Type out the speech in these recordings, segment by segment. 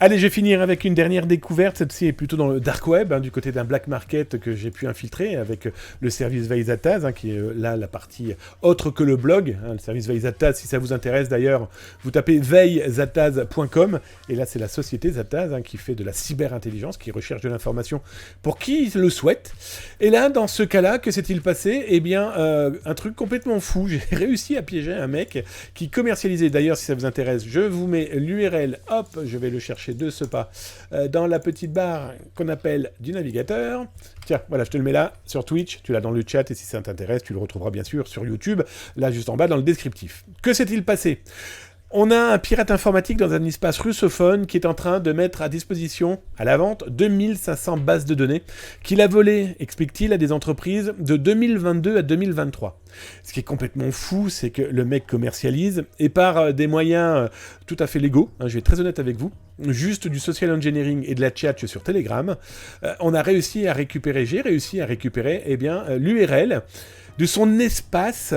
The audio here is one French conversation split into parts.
Allez, je vais finir avec une dernière découverte. Cette-ci est plutôt dans le dark web, du côté d'un black market que j'ai pu infiltrer avec le service Veizataz, qui est là la partie autre que le blog. Le service Veizataz, si ça vous intéresse d'ailleurs, vous tapez veizataz.com. Et là, c'est la société Zataz qui fait de la cyberintelligence, qui recherche de l'information pour qui le souhaite. Et là, dans ce cas-là, que s'est-il passé ? Eh bien, un truc complètement fou. J'ai réussi à piéger un mec qui commercialisait. D'ailleurs, si ça vous intéresse, je vous mets l'URL. Hop, je vais le chercher de ce pas dans la petite barre qu'on appelle du navigateur. Tiens, voilà, je te le mets là sur Twitch, tu l'as dans le chat et si ça t'intéresse, tu le retrouveras bien sûr sur YouTube, là juste en bas dans le descriptif. Que s'est-il passé ? On a un pirate informatique dans un espace russophone qui est en train de mettre à disposition, à la vente, 2500 bases de données qu'il a volées, explique-t-il, à des entreprises de 2022 à 2023. Ce qui est complètement fou, c'est que le mec commercialise, et par des moyens tout à fait légaux, je vais être très honnête avec vous, juste du social engineering et de la chat sur Telegram, on a réussi à récupérer, l'URL de son espace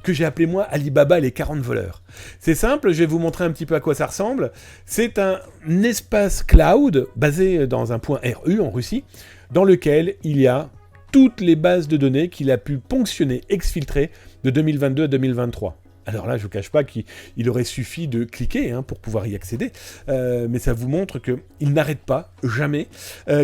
que j'ai appelé moi Alibaba les 40 voleurs. C'est simple, je vais vous montrer un petit peu à quoi ça ressemble. C'est un espace cloud basé dans un point RU en Russie, dans lequel il y a toutes les bases de données qu'il a pu ponctionner, exfiltrer de 2022 à 2023. Alors là, je ne vous cache pas qu'il aurait suffi de cliquer pour pouvoir y accéder, mais ça vous montre qu'ils n'arrêtent pas, jamais,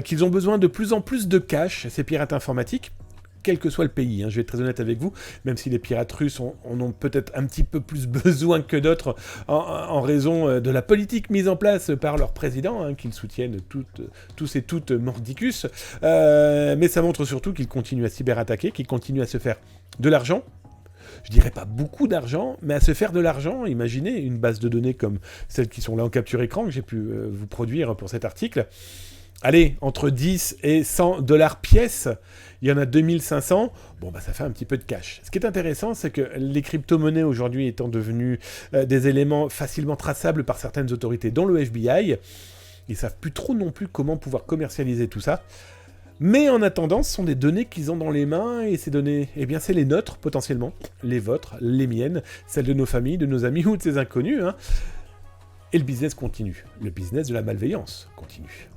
qu'ils ont besoin de plus en plus de cash, ces pirates informatiques, quel que soit le pays, je vais être très honnête avec vous, même si les pirates russes en ont peut-être un petit peu plus besoin que d'autres en raison de la politique mise en place par leur président, qu'ils soutiennent tous et toutes mordicus, mais ça montre surtout qu'ils continuent à cyberattaquer, qu'ils continuent à se faire de l'argent. Je dirais pas beaucoup d'argent, mais à se faire de l'argent. Imaginez une base de données comme celles qui sont là en capture écran que j'ai pu vous produire pour cet article. Allez, entre 10 et 100 $ pièce, il y en a 2500, ça fait un petit peu de cash. Ce qui est intéressant, c'est que les crypto-monnaies aujourd'hui étant devenues des éléments facilement traçables par certaines autorités, dont le FBI, ils savent plus trop non plus comment pouvoir commercialiser tout ça. Mais en attendant, ce sont des données qu'ils ont dans les mains, et ces données, c'est les nôtres, potentiellement, les vôtres, les miennes, celles de nos familles, de nos amis ou de ces inconnus. Et le business continue. Le business de la malveillance continue.